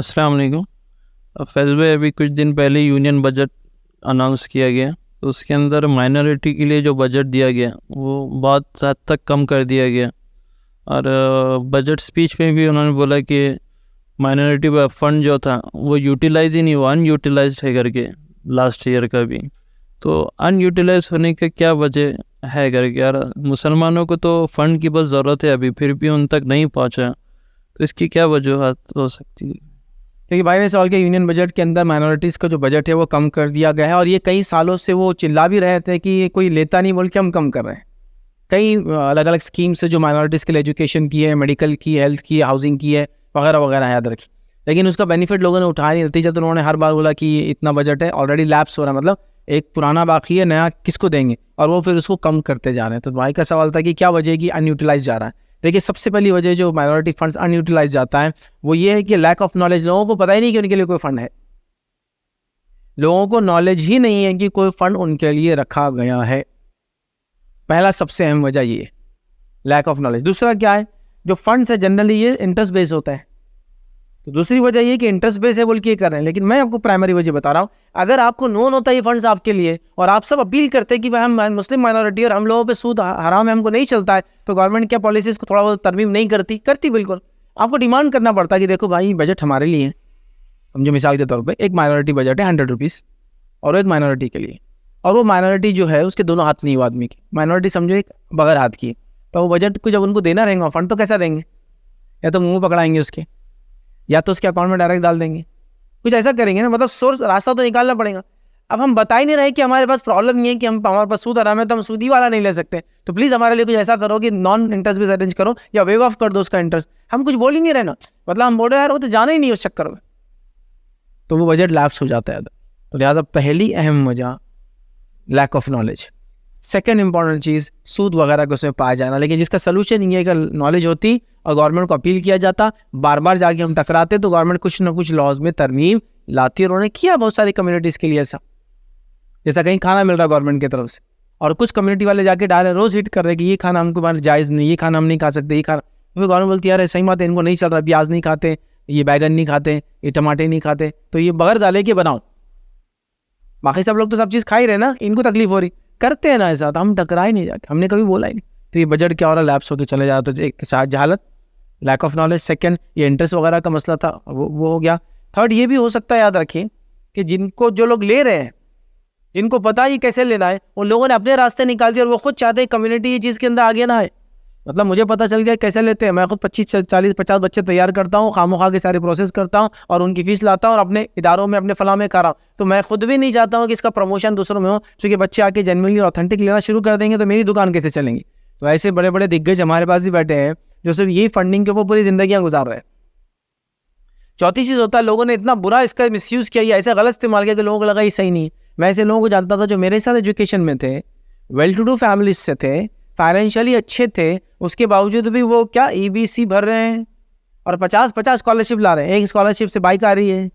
अस्सलाम वालेकुम। फैज़ भाई, अभी कुछ दिन पहले यूनियन बजट अनाउंस किया गया, तो उसके अंदर माइनॉरिटी के लिए जो बजट दिया गया वो बहुत हद तक कम कर दिया गया। और बजट स्पीच में भी उन्होंने बोला कि माइनॉरिटी फंड जो था वो यूटिलाइज ही नहीं हुआ, अनयूटिलाइज्ड है करके लास्ट ईयर का भी। तो अनयूटिलाइज होने का क्या वजह है करके, यार मुसलमानों को तो फ़ंड की बस ज़रूरत है अभी, फिर भी उन तक नहीं पहुँचा, तो इसकी क्या वजूहत हो सकती है? क्योंकि भाई साल के यूनियन बजट के अंदर माइनॉरिटीज़ का जो बजट है वो कम कर दिया गया है, और ये कई सालों से वो चिल्ला भी रहे थे कि ये कोई लेता नहीं बोल के हम कम कर रहे हैं। कई अलग अलग स्कीम्स है जो माइनॉरिटीज़ के लिए एजुकेशन की है, मेडिकल की, हेल्थ की, हाउसिंग की है, वगैरह वगैरह याद रखी, लेकिन उसका बेनिफिट लोगों ने उठाया नहीं। नतीजा तो उन्होंने हर बार बोला कि इतना बजट है, ऑलरेडी लैप्स हो रहा है, मतलब एक पुराना बाकी है, नया किसको देंगे, और वो फिर उसको कम करते जा रहे हैं। तो भाई का सवाल था कि क्या वजह है कि अनयूटिलाइज जा रहा है। देखिए, सबसे पहली वजह जो माइनॉरिटी फंड्स अनयूटिलाइज जाता है वो ये है कि लैक ऑफ नॉलेज। लोगों को पता ही नहीं कि उनके लिए कोई फंड है, लोगों को नॉलेज ही नहीं है कि कोई फंड उनके लिए रखा गया है। पहला सबसे अहम वजह ये है, लैक ऑफ नॉलेज। दूसरा क्या है, जो फंड्स है जनरली ये इंटरेस्ट बेस होता है, तो दूसरी वजह ये कि इंटरेस्ट बेस है बोल के कर रहे हैं। लेकिन मैं आपको प्राइमरी वजह बता रहा हूँ, अगर आपको नोन होता है ये फंड्स आपके लिए, और आप सब अपील करते हैं कि भाई हम मुस्लिम माइनॉरिटी और हम लोगों पे सूद हराम है, हमको नहीं चलता है, तो गवर्नमेंट क्या पॉलिसीज़ को थोड़ा बहुत तरमीम नहीं करती बिल्कुल। आपको डिमांड करना पड़ता है कि देखो भाई बजट हमारे लिए है। समझो मिसाल के तौर पर एक माइनॉरिटी बजट है 100 रुपीज़, और एक माइनॉरिटी के लिए, और वो माइनॉरिटी जो है उसके दोनों हाथ नहीं हुआ आदमी की, माइनॉरिटी समझो एक बगैर हाथ की, तो वो बजट को जब उनको देना रहेगा फंड तो कैसा देंगे, या तो मुंह पकड़ाएंगे उसके, या तो उसके अकाउंट में डायरेक्ट डाल देंगे, कुछ ऐसा करेंगे ना, मतलब सोर्स रास्ता तो निकालना पड़ेगा। अब हम बता ही नहीं रहे कि हमारे पास प्रॉब्लम ये है कि हमारे पास सूद हराम है तो हम सूदी वाला नहीं ले सकते, तो प्लीज़ हमारे लिए कुछ ऐसा करो कि नॉन इंटरेस्ट बेस अरेंज करो या वेव ऑफ कर दो उसका इंटरेस्ट। हम कुछ बोल ही नहीं रहे ना, मतलब हम बोल रहे यार वो तो जाना ही नहीं उस चक्कर में, तो वो बजट लैप्स हो जाता है। तो लिहाजा पहली अहम वजह lack of knowledge. Second important चीज़ सूद वगैरह को उसमें पाया जाना, लेकिन जिसका सोल्यूशन ये अगर नॉलेज होती और गवर्नमेंट को अपील किया जाता, बार बार जाके हम टकराते, तो गवर्नमेंट कुछ ना कुछ लॉज में तरमीम लाती, और उन्होंने किया बहुत सारी कम्युनिटीज़ के लिए ऐसा। जैसा कहीं खाना मिल रहा गवर्नमेंट की तरफ से, और कुछ कम्युनिटी वाले जाके डायरेक्ट रोज़ हिट कर रहे कि ये खाना हमको जायज़ नहीं, ये खाना हम नहीं खा सकते, ये खाना, फिर गवर्नमेंट बोलती है यार सही बात है, इनको नहीं चल रहा, प्याज नहीं खाते, ये बैगन नहीं खाते, ये टमाटे नहीं खाते, तो ये बगैर डाले के बनाओ। बाकी सब लोग तो सब चीज़ खा ही रहे ना, इनको तकलीफ हो रही, करते हैं ना ऐसा, तो हम टकरा ही नहीं जाके, हमने कभी बोला ही नहीं। तो ये बजट क्या हो रहा है, लैप्स होकर चले जाते, तो एक साथ जहालत, लैक ऑफ नॉलेज। सेकंड, ये इंटरेस्ट वगैरह का मसला था, वो हो गया। थर्ड, ये भी हो सकता है, याद रखिए कि जिनको जो लोग ले रहे हैं, जिनको पता है ये कैसे लेना है, उन लोगों ने अपने रास्ते निकाल दिए, और वो खुद चाहते हैं कम्युनिटी ये चीज़ के अंदर आगे ना है। मतलब मुझे पता चल गया कैसे लेते हैं, मैं खुद 25 40 50 बच्चे तैयार करता हूँ, खामोखा के सारे प्रोसेस करता हूँ, और उनकी फीस लाता हूँ, और अपने इदारों में अपने फलां में कर रहा हूँ। तो मैं खुद भी नहीं चाहता हूँ कि इसका प्रमोशन दूसरों में हो, क्योंकि बच्चे आके जेन्युइनली ऑथेंटिक लेना शुरू कर देंगे तो मेरी दुकान कैसे चलेंगी। तो ऐसे बड़े बड़े दिग्गज हमारे पास ही बैठे हैं जो सिर्फ ये फंडिंग के ऊपर पूरी जिंदगियाँ गुजार रहे हैं। चौथी चीज़ होता है, लोगों ने इतना बुरा इसका मिसयूज़ किया, ऐसा गलत इस्तेमाल किया कि लोगों को लगा ये सही नहीं है। मैं ऐसे लोगों को जानता था जो मेरे साथ एजुकेशन में थे, वेल टू डू फैमिलीज से थे, फाइनेंशियली अच्छे थे, उसके बावजूद भी वो क्या EBC भर रहे हैं और 50-50 स्कॉलरशिप ला रहे हैं। एक स्कॉलरशिप से बाइक आ रही है,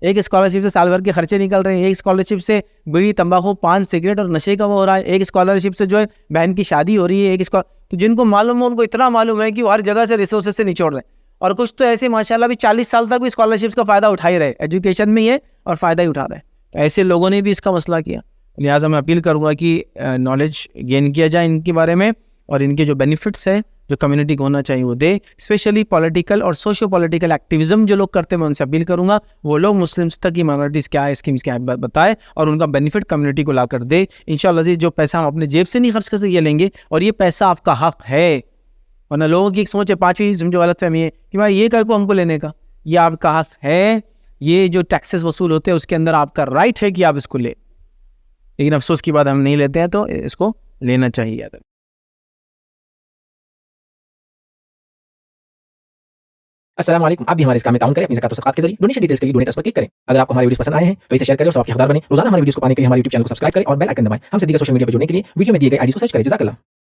एक स्कॉलरशिप से साल भर के खर्चे निकल रहे हैं, एक स्कॉलरशिप से बीड़ी, तंबाकू, पान, सिगरेट और नशे का वो हो रहा है, एक स्कॉलरशिप से जो है बहन की शादी हो रही है, तो जिनको मालूम है उनको इतना मालूम है कि वो हर जगह से रिसोर्सेज से निचोड़ रहे हैं। और कुछ तो ऐसे माशाल्लाह भी 40 साल तक भी स्कॉलरशिप्स का फ़ायदा उठा ही रहे, एजुकेशन में ही है और फ़ायदा ही उठा रहे हैं। तो ऐसे लोगों ने भी इसका मसला किया। लिहाजा मैं अपील करूँगा कि नॉलेज गेन किया जाए इनके बारे में, और इनके जो बेनिफिट्स है जो कम्युनिटी को होना चाहिए वो दे। स्पेशली पॉलिटिकल और सोशो पॉलिटिकल एक्टिविज्म जो लोग करते हैं, मैं उनसे अपील करूँगा वो लोग मुस्लिम्स तक की माइनॉरिटीज़ क्या है, स्कीम्स क्या है बताए, और उनका बेनिफिट कम्युनिटी को ला कर दे। इंशाअल्लाह जी, जो पैसा हम अपने जेब से नहीं खर्च कर सकते ये लेंगे, और ये पैसा आपका हक है। वरना लोगों की एक सोच है, पाँचवीं समझो गलत फहमी है कि भाई ये क्या को हमको लेने का, ये आपका हक है। ये जो टैक्सेस वसूल होते हैं उसके अंदर आपका राइट है कि आप इसको ले, लेकिन अफसोस की बात हम नहीं लेते हैं, तो इसको लेना चाहिए। अस्सलाम वालेकुम। आप भी हमारे इस काम में ताउन करें अपनी ज़कात व सदक़ात के जरिए। डोनेशन डिटेल्स के लिए डोनेट अस पर क्लिक करें। अगर आपको हमारे वीडियोस पसंद आए हैं तो इसे शेयर करें और सबके हकदार बनें। रोजाना हमारे वीडियोस को पाने के लिए हमारे YouTube चैनल को सब्सक्राइब करें और बेल आइकन दबाएं। हमसे दीगर सोशल मीडिया पर जुड़ने के लिए वीडियो में दिए गए आईडी को सर्च करें। जज़ाकल्लाह।